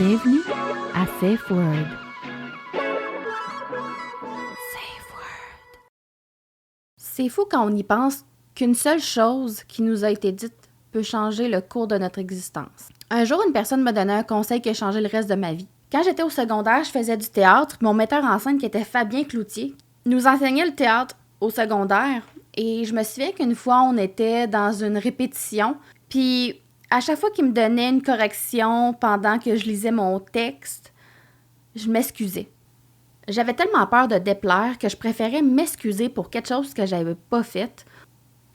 Bienvenue à Safe Word. Safe Word. C'est fou quand on y pense qu'une seule chose qui nous a été dite peut changer le cours de notre existence. Un jour, une personne m'a donné un conseil qui a changé le reste de ma vie. Quand j'étais au secondaire, je faisais du théâtre. Mon metteur en scène, qui était Fabien Cloutier, nous enseignait le théâtre au secondaire. Et je me souviens qu'une fois, on était dans une répétition. Puis, à chaque fois qu'il me donnait une correction pendant que je lisais mon texte, je m'excusais. J'avais tellement peur de déplaire que je préférais m'excuser pour quelque chose que j'avais pas fait,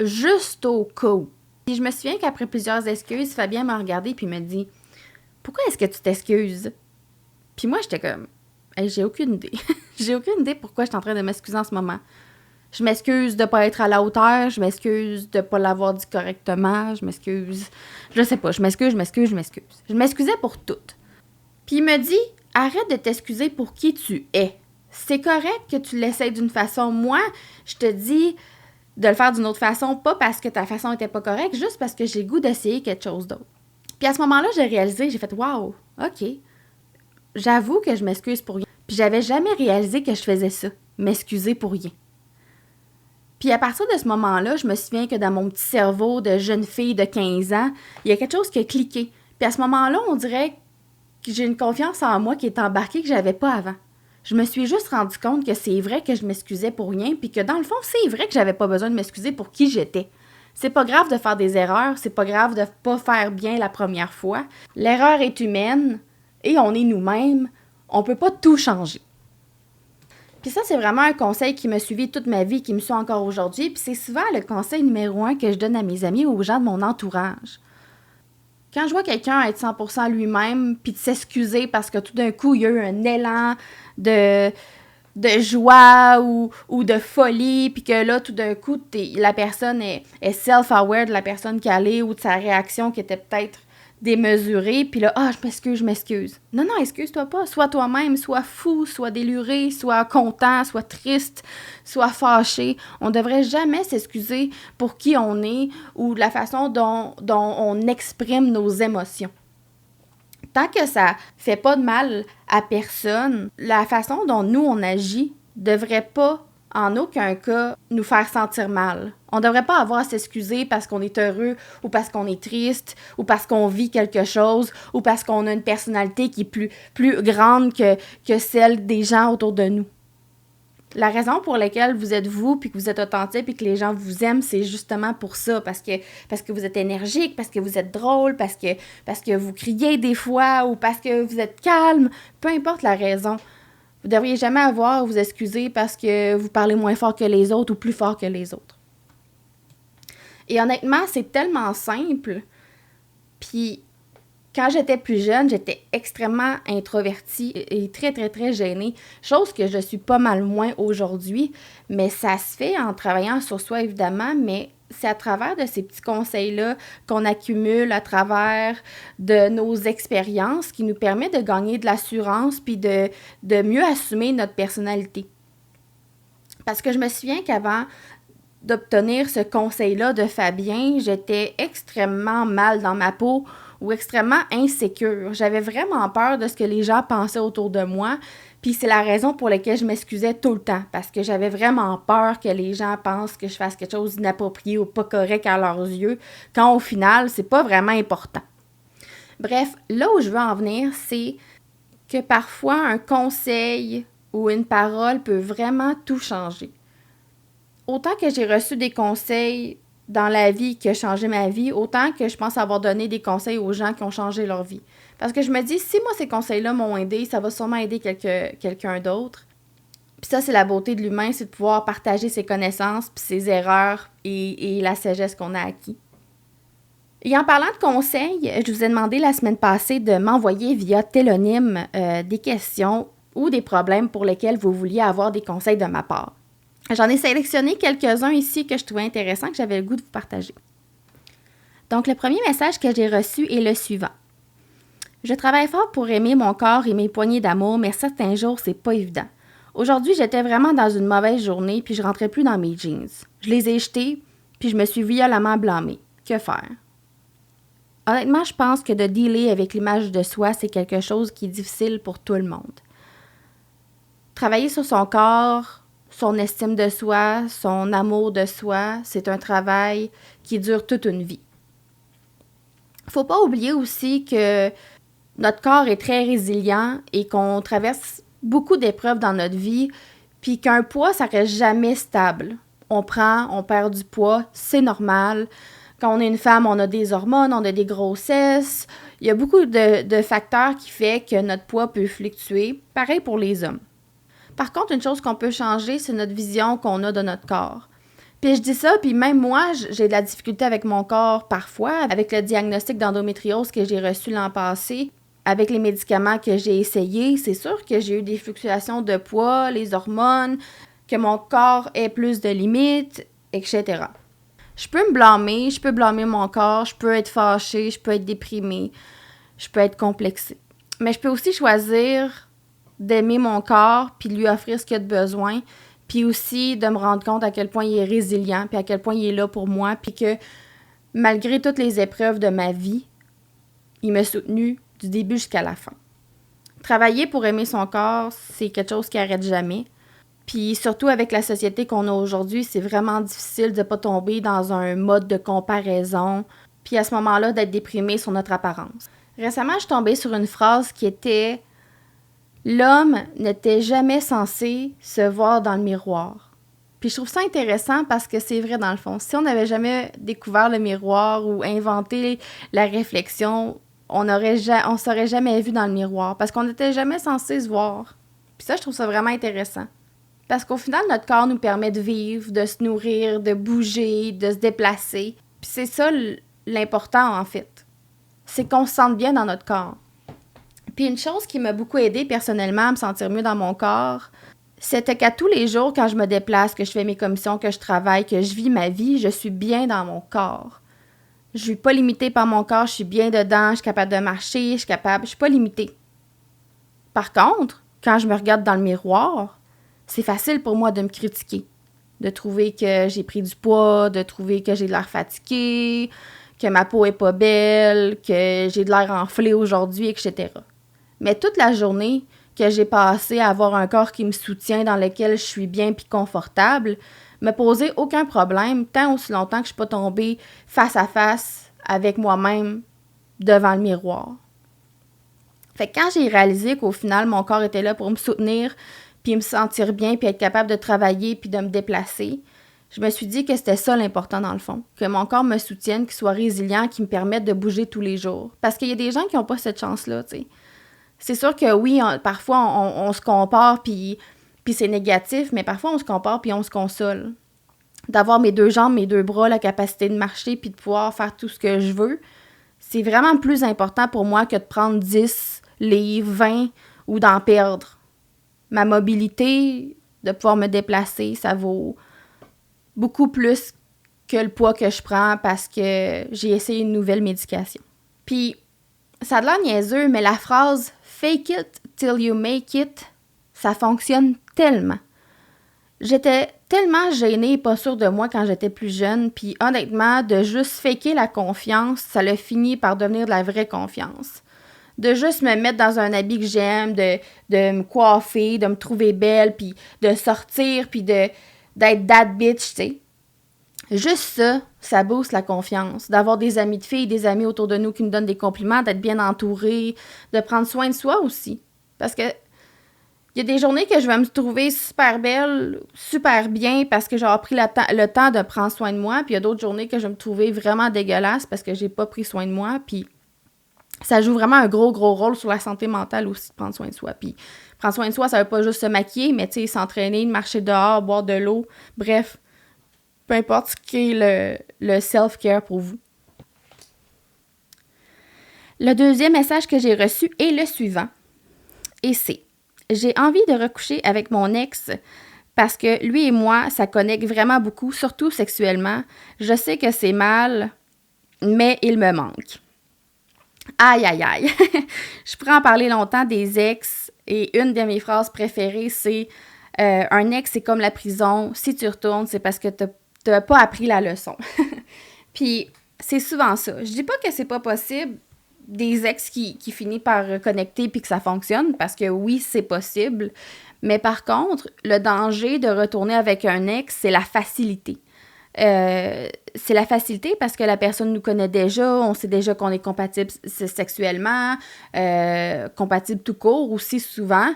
juste au cas où. Puis je me souviens qu'après plusieurs excuses, Fabien m'a regardé et me dit « Pourquoi est-ce que tu t'excuses? » Puis moi, j'étais comme hey, « J'ai aucune idée. J'ai aucune idée pourquoi je suis en train de m'excuser en ce moment. Je m'excuse de ne pas être à la hauteur, je m'excuse de ne pas l'avoir dit correctement, je m'excuse, je sais pas, je m'excuse. Je m'excusais pour tout. Puis il me dit « Arrête de t'excuser pour qui tu es. C'est correct que tu l'essayes d'une façon. Moi, je te dis de le faire d'une autre façon, pas parce que ta façon était pas correcte, juste parce que j'ai le goût d'essayer quelque chose d'autre. » Puis à ce moment-là, j'ai réalisé, j'ai fait « Wow, OK. J'avoue que je m'excuse pour rien. » Puis j'avais jamais réalisé que je faisais ça, m'excuser pour rien. Puis à partir de ce moment-là, je me souviens que dans mon petit cerveau de jeune fille de 15 ans, il y a quelque chose qui a cliqué. Puis à ce moment-là, on dirait que j'ai une confiance en moi qui est embarquée que j'avais pas avant. Je me suis juste rendu compte que c'est vrai que je m'excusais pour rien, puis que dans le fond, c'est vrai que j'avais pas besoin de m'excuser pour qui j'étais. C'est pas grave de faire des erreurs, c'est pas grave de pas faire bien la première fois. L'erreur est humaine, et on est nous-mêmes. On peut pas tout changer. Puis ça, c'est vraiment un conseil qui m'a suivi toute ma vie, qui me suit encore aujourd'hui. Puis c'est souvent le conseil numéro 1 que je donne à mes amis ou aux gens de mon entourage. Quand je vois quelqu'un être 100% lui-même, puis de s'excuser parce que tout d'un coup, il y a eu un élan de joie ou de folie, puis que là, tout d'un coup, la personne est self-aware de la personne qu'elle est ou de sa réaction qui était peut-être démesurée, puis là, je m'excuse. Non, excuse-toi pas. Sois toi-même, sois fou, sois déluré, sois content, sois triste, sois fâché. On devrait jamais s'excuser pour qui on est ou de la façon dont on exprime nos émotions. Tant que ça fait pas de mal à personne, la façon dont nous, on agit devrait pas, en aucun cas, nous faire sentir mal. On devrait pas avoir à s'excuser parce qu'on est heureux ou parce qu'on est triste ou parce qu'on vit quelque chose ou parce qu'on a une personnalité qui est plus grande que celle des gens autour de nous. La raison pour laquelle vous êtes vous, puis que vous êtes authentique, puis que les gens vous aiment, c'est justement pour ça, parce que vous êtes énergique, parce que vous êtes drôle, parce que vous criez des fois, ou parce que vous êtes calme, peu importe la raison. Vous ne devriez jamais avoir à vous excuser parce que vous parlez moins fort que les autres ou plus fort que les autres. Et honnêtement, c'est tellement simple, puis quand j'étais plus jeune, j'étais extrêmement introvertie et très, très, très gênée, chose que je suis pas mal moins aujourd'hui, mais ça se fait en travaillant sur soi, évidemment, mais c'est à travers de ces petits conseils-là qu'on accumule à travers de nos expériences qui nous permet de gagner de l'assurance puis de mieux assumer notre personnalité. Parce que je me souviens qu'avant d'obtenir ce conseil-là de Fabien, j'étais extrêmement mal dans ma peau ou extrêmement insécure. J'avais vraiment peur de ce que les gens pensaient autour de moi, puis c'est la raison pour laquelle je m'excusais tout le temps, parce que j'avais vraiment peur que les gens pensent que je fasse quelque chose d'inapproprié ou pas correct à leurs yeux, quand au final, c'est pas vraiment important. Bref, là où je veux en venir, c'est que parfois un conseil ou une parole peut vraiment tout changer. Autant que j'ai reçu des conseils dans la vie qui a changé ma vie, autant que je pense avoir donné des conseils aux gens qui ont changé leur vie. Parce que je me dis, si moi, ces conseils-là m'ont aidé, ça va sûrement aider quelqu'un d'autre. Puis ça, c'est la beauté de l'humain, c'est de pouvoir partager ses connaissances, puis ses erreurs et la sagesse qu'on a acquis. Et en parlant de conseils, je vous ai demandé la semaine passée de m'envoyer via Télonyme des questions ou des problèmes pour lesquels vous vouliez avoir des conseils de ma part. J'en ai sélectionné quelques-uns ici que je trouvais intéressants, que j'avais le goût de vous partager. Donc, le premier message que j'ai reçu est le suivant. Je travaille fort pour aimer mon corps et mes poignées d'amour, mais certains jours, c'est pas évident. Aujourd'hui, j'étais vraiment dans une mauvaise journée, puis je rentrais plus dans mes jeans. Je les ai jetés, puis je me suis violemment blâmée. Que faire? Honnêtement, je pense que de dealer avec l'image de soi, c'est quelque chose qui est difficile pour tout le monde. Travailler sur son corps, son estime de soi, son amour de soi, c'est un travail qui dure toute une vie. Faut pas oublier aussi que notre corps est très résilient et qu'on traverse beaucoup d'épreuves dans notre vie, puis qu'un poids, ça reste jamais stable. On perd du poids, c'est normal. Quand on est une femme, on a des hormones, on a des grossesses. Il y a beaucoup de facteurs qui font que notre poids peut fluctuer. Pareil pour les hommes. Par contre, une chose qu'on peut changer, c'est notre vision qu'on a de notre corps. Puis je dis ça, puis même moi, j'ai de la difficulté avec mon corps parfois, avec le diagnostic d'endométriose que j'ai reçu l'an passé, avec les médicaments que j'ai essayés. C'est sûr que j'ai eu des fluctuations de poids, les hormones, que mon corps ait plus de limites, etc. Je peux me blâmer, je peux blâmer mon corps, je peux être fâchée, je peux être déprimée, je peux être complexée. Mais je peux aussi choisir d'aimer mon corps puis de lui offrir ce qu'il a de besoin, puis aussi de me rendre compte à quel point il est résilient, puis à quel point il est là pour moi, puis que malgré toutes les épreuves de ma vie, il m'a soutenue du début jusqu'à la fin. Travailler pour aimer son corps, c'est quelque chose qui n'arrête jamais. Puis surtout avec la société qu'on a aujourd'hui, c'est vraiment difficile de ne pas tomber dans un mode de comparaison, puis à ce moment-là, d'être déprimé sur notre apparence. Récemment, je suis tombée sur une phrase qui était « L'homme n'était jamais censé se voir dans le miroir ». Puis je trouve ça intéressant parce que c'est vrai dans le fond. Si on n'avait jamais découvert le miroir ou inventé la réflexion, on serait jamais vu dans le miroir parce qu'on n'était jamais censé se voir. Puis ça, je trouve ça vraiment intéressant. Parce qu'au final, notre corps nous permet de vivre, de se nourrir, de bouger, de se déplacer. Puis c'est ça l'important, en fait. C'est qu'on se sente bien dans notre corps. Puis une chose qui m'a beaucoup aidée personnellement à me sentir mieux dans mon corps, c'était qu'à tous les jours, quand je me déplace, que je fais mes commissions, que je travaille, que je vis ma vie, je suis bien dans mon corps. Je suis pas limitée par mon corps, je suis bien dedans, je suis capable de marcher, je suis pas limitée. Par contre, quand je me regarde dans le miroir, c'est facile pour moi de me critiquer, de trouver que j'ai pris du poids, de trouver que j'ai de l'air fatiguée, que ma peau est pas belle, que j'ai de l'air enflé aujourd'hui, etc. Mais toute la journée que j'ai passée à avoir un corps qui me soutient, dans lequel je suis bien puis confortable, me posait aucun problème tant aussi longtemps que je suis pas tombée face à face avec moi-même devant le miroir. Fait que quand j'ai réalisé qu'au final, mon corps était là pour me soutenir, puis me sentir bien, puis être capable de travailler, puis de me déplacer, je me suis dit que c'était ça l'important dans le fond. Que mon corps me soutienne, qu'il soit résilient, qu'il me permette de bouger tous les jours. Parce qu'il y a des gens qui n'ont pas cette chance-là, tu sais. C'est sûr que oui, parfois, on se compare, puis c'est négatif, mais parfois, on se compare, puis on se console. D'avoir mes 2 jambes, mes 2 bras, la capacité de marcher, puis de pouvoir faire tout ce que je veux, c'est vraiment plus important pour moi que de prendre 10 livres, 20 ou d'en perdre. Ma mobilité, de pouvoir me déplacer, ça vaut beaucoup plus que le poids que je prends parce que j'ai essayé une nouvelle médication. Puis, ça a l'air niaiseux, mais la phrase « fake it till you make it », ça fonctionne tellement. J'étais tellement gênée et pas sûre de moi quand j'étais plus jeune, puis honnêtement, de juste faker la confiance, ça l'a fini par devenir de la vraie confiance. De juste me mettre dans un habit que j'aime, de me coiffer, de me trouver belle, puis de sortir, puis d'être that bitch, tu sais. Juste ça booste la confiance. D'avoir des amis de filles, des amis autour de nous qui nous donnent des compliments, d'être bien entourée, de prendre soin de soi aussi. Parce que il y a des journées que je vais me trouver super belle, super bien parce que j'ai pris le temps de prendre soin de moi, puis il y a d'autres journées que je vais me trouver vraiment dégueulasse parce que j'ai pas pris soin de moi, puis ça joue vraiment un gros rôle sur la santé mentale aussi de prendre soin de soi. Puis prendre soin de soi, ça veut pas juste se maquiller, mais tu sais, s'entraîner, marcher dehors, boire de l'eau, bref, peu importe ce qu'est le self-care pour vous. Le deuxième message que j'ai reçu est le suivant, et c'est « J'ai envie de recoucher avec mon ex parce que lui et moi, ça connecte vraiment beaucoup, surtout sexuellement. Je sais que c'est mal, mais il me manque. » Aïe, aïe, aïe. Je pourrais en parler longtemps des ex et une de mes phrases préférées, c'est un ex, c'est comme la prison. Si tu retournes, c'est parce que tu n'as pas appris la leçon. Puis, C'est souvent ça. Je dis pas que c'est pas possible des ex qui finissent par reconnecter puis que ça fonctionne, parce que oui, c'est possible. Mais par contre, le danger de retourner avec un ex, c'est la facilité. C'est la facilité parce que la personne nous connaît déjà, on sait déjà qu'on est compatible sexuellement, compatible tout court aussi souvent.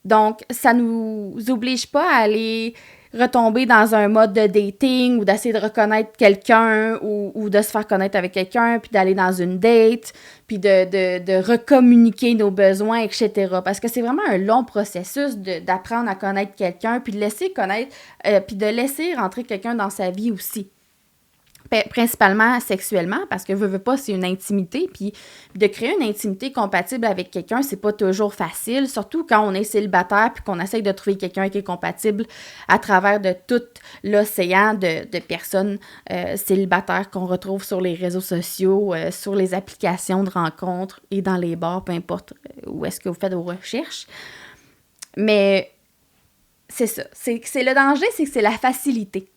Donc, ça nous oblige pas à aller retomber dans un mode de dating ou d'essayer de reconnaître quelqu'un ou de se faire connaître avec quelqu'un, puis d'aller dans une date, puis de recommuniquer nos besoins, etc. Parce que c'est vraiment un long processus d'apprendre à connaître quelqu'un, puis de laisser connaître, puis de laisser rentrer quelqu'un dans sa vie aussi. Principalement sexuellement, parce que veux pas, c'est une intimité, puis de créer une intimité compatible avec quelqu'un, c'est pas toujours facile, surtout quand on est célibataire puis qu'on essaye de trouver quelqu'un qui est compatible à travers de tout l'océan de personnes célibataires qu'on retrouve sur les réseaux sociaux, sur les applications de rencontres et dans les bars, peu importe où est-ce que vous faites vos recherches. Mais c'est ça, c'est le danger, c'est que c'est la facilité.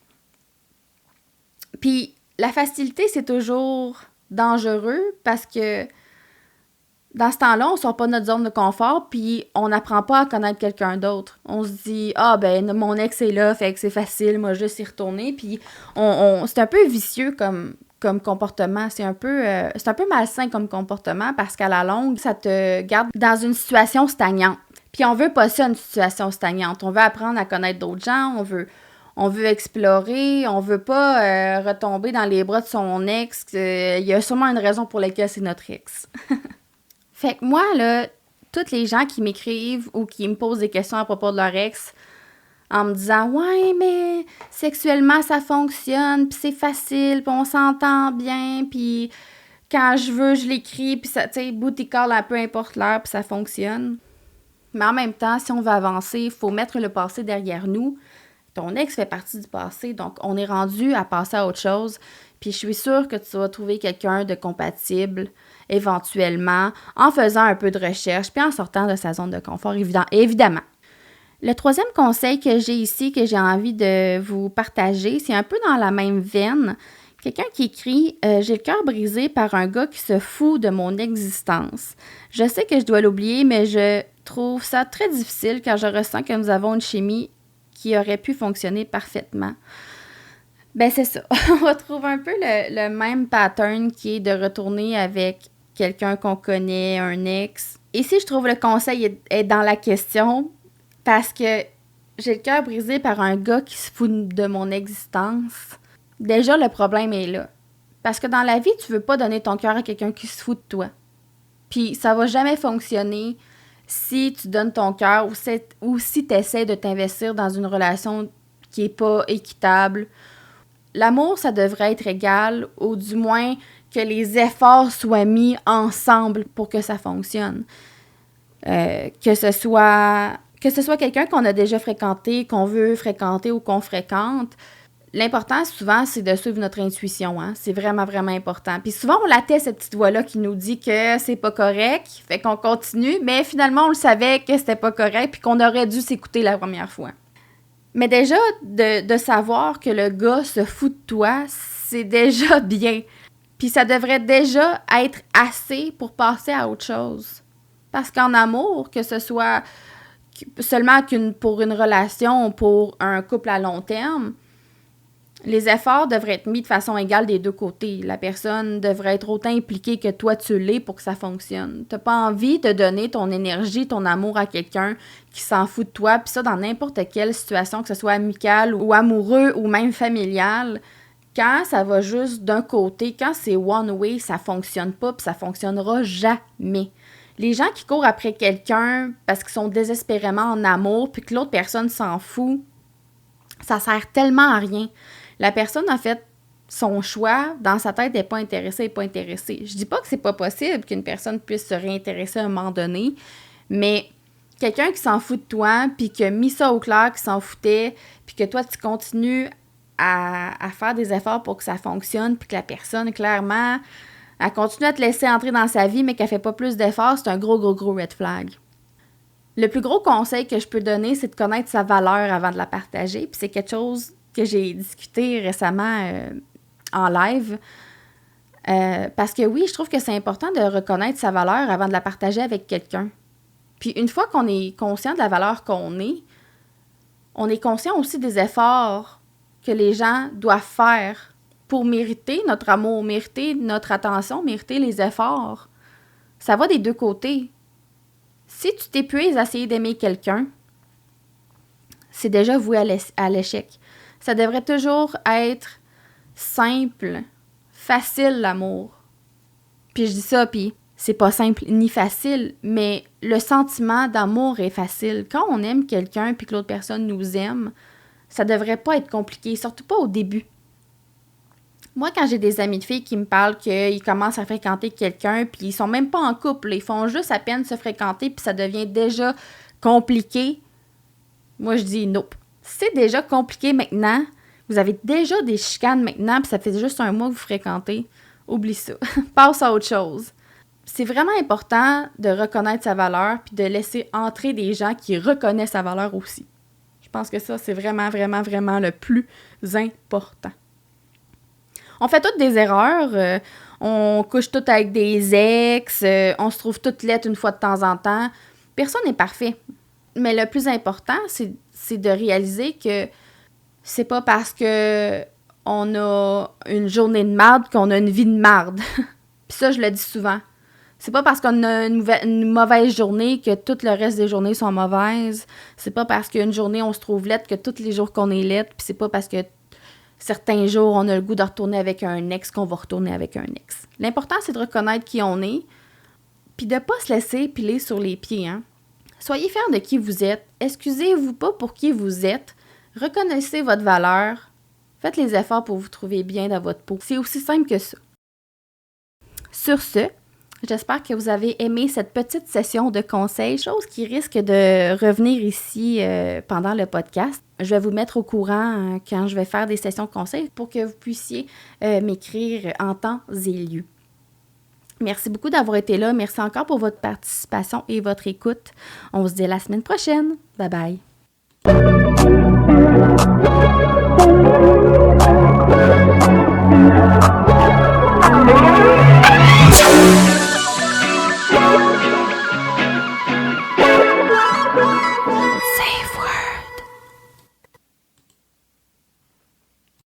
Puis la facilité, c'est toujours dangereux parce que dans ce temps-là, on sort pas de notre zone de confort puis on n'apprend pas à connaître quelqu'un d'autre. On se dit « Ah, ben mon ex est là, fait que c'est facile, moi, juste y retourner. » Puis c'est un peu vicieux comme comportement. C'est un peu malsain comme comportement parce qu'à la longue, ça te garde dans une situation stagnante. Puis on veut pas ça, une situation stagnante. On veut apprendre à connaître d'autres gens, on veut explorer, on veut pas retomber dans les bras de son ex. Il y a sûrement une raison pour laquelle c'est notre ex. Fait que moi, là, toutes les gens qui m'écrivent ou qui me posent des questions à propos de leur ex en me disant « Ouais, mais sexuellement, ça fonctionne, puis c'est facile, puis on s'entend bien, puis quand je veux, je l'écris, puis ça, tu sais, booty call à peu importe l'heure, puis ça fonctionne. » Mais en même temps, si on veut avancer, il faut mettre le passé derrière nous. Ton ex fait partie du passé, donc on est rendu à passer à autre chose. Puis je suis sûre que tu vas trouver quelqu'un de compatible éventuellement en faisant un peu de recherche puis en sortant de sa zone de confort, évidemment. Le troisième conseil que j'ai ici, que j'ai envie de vous partager, c'est un peu dans la même veine. Quelqu'un qui écrit « J'ai le cœur brisé par un gars qui se fout de mon existence. Je sais que je dois l'oublier, mais je trouve ça très difficile car je ressens que nous avons une chimie qui aurait pu fonctionner parfaitement. » Ben c'est ça. On retrouve un peu le même pattern qui est de retourner avec quelqu'un qu'on connaît, un ex. Ici, je trouve le conseil est dans la question parce que j'ai le cœur brisé par un gars qui se fout de mon existence. Déjà, le problème est là. Parce que dans la vie, tu veux pas donner ton cœur à quelqu'un qui se fout de toi. Puis ça va jamais fonctionner si tu donnes ton cœur ou si tu essaies de t'investir dans une relation qui n'est pas équitable. L'amour, ça devrait être égal, ou du moins que les efforts soient mis ensemble pour que ça fonctionne. Que ce soit quelqu'un qu'on a déjà fréquenté, qu'on veut fréquenter ou qu'on fréquente. L'important, souvent, c'est de suivre notre intuition. Hein? C'est vraiment, vraiment important. Puis souvent, on l'attend cette petite voix-là qui nous dit que c'est pas correct, fait qu'on continue, mais finalement, on le savait que c'était pas correct puis qu'on aurait dû s'écouter la première fois. Mais déjà, de savoir que le gars se fout de toi, c'est déjà bien. Puis ça devrait déjà être assez pour passer à autre chose. Parce qu'en amour, que ce soit seulement pour une relation ou pour un couple à long terme, les efforts devraient être mis de façon égale des deux côtés. La personne devrait être autant impliquée que toi tu l'es pour que ça fonctionne. T'as pas envie de donner ton énergie, ton amour à quelqu'un qui s'en fout de toi, puis ça dans n'importe quelle situation, que ce soit amicale ou amoureux ou même familiale. Quand ça va juste d'un côté, quand c'est one way, ça fonctionne pas, puis ça fonctionnera jamais. Les gens qui courent après quelqu'un parce qu'ils sont désespérément en amour, puis que l'autre personne s'en fout, ça sert tellement à rien. La personne a fait son choix, dans sa tête, elle n'est pas intéressée, elle n'est pas intéressée. Je dis pas que c'est pas possible qu'une personne puisse se réintéresser à un moment donné, mais quelqu'un qui s'en fout de toi, puis qui a mis ça au clair, qui s'en foutait, puis que toi, tu continues à faire des efforts pour que ça fonctionne, puis que la personne, clairement, elle continue à te laisser entrer dans sa vie, mais qu'elle fait pas plus d'efforts, c'est un gros red flag. Le plus gros conseil que je peux donner, c'est de connaître sa valeur avant de la partager. Puis c'est quelque chose que j'ai discuté récemment en live. Parce que oui, je trouve que c'est important de reconnaître sa valeur avant de la partager avec quelqu'un. Puis une fois qu'on est conscient de la valeur qu'on est, on est conscient aussi des efforts que les gens doivent faire pour mériter notre amour, mériter notre attention, mériter les efforts. Ça va des deux côtés. Si tu t'épuises à essayer d'aimer quelqu'un, c'est déjà voué à l'échec. Ça devrait toujours être simple, facile l'amour. Puis je dis ça, puis c'est pas simple ni facile, mais le sentiment d'amour est facile. Quand on aime quelqu'un puis que l'autre personne nous aime, ça devrait pas être compliqué, surtout pas au début. Moi, quand j'ai des amis de filles qui me parlent qu'ils commencent à fréquenter quelqu'un puis ils sont même pas en couple, ils font juste à peine se fréquenter puis ça devient déjà compliqué, moi je dis nope. C'est déjà compliqué maintenant, vous avez déjà des chicanes maintenant puis ça fait juste un mois que vous fréquentez, oublie ça. Passe à autre chose. C'est vraiment important de reconnaître sa valeur puis de laisser entrer des gens qui reconnaissent sa valeur aussi. Je pense que ça, c'est vraiment, vraiment, vraiment le plus important. On fait toutes des erreurs, on couche toutes avec des ex, on se trouve toutes lettres une fois de temps en temps. Personne n'est parfait. Mais le plus important, c'est de réaliser que c'est pas parce que on a une journée de marde qu'on a une vie de marde. Puis ça, je le dis souvent. C'est pas parce qu'on a une mauvaise journée que tout le reste des journées sont mauvaises. C'est pas parce qu'une journée, on se trouve lettre que tous les jours qu'on est lettre. Puis c'est pas parce que certains jours, on a le goût de retourner avec un ex qu'on va retourner avec un ex. L'important, c'est de reconnaître qui on est puis de pas se laisser piler sur les pieds. Hein? Soyez fiers de qui vous êtes. Excusez-vous pas pour qui vous êtes. Reconnaissez votre valeur. Faites les efforts pour vous trouver bien dans votre peau. C'est aussi simple que ça. Sur ce, j'espère que vous avez aimé cette petite session de conseils, chose qui risque de revenir ici pendant le podcast. Je vais vous mettre au courant quand je vais faire des sessions de conseils pour que vous puissiez m'écrire en temps et lieu. Merci beaucoup d'avoir été là. Merci encore pour votre participation et votre écoute. On se dit à la semaine prochaine. Bye bye.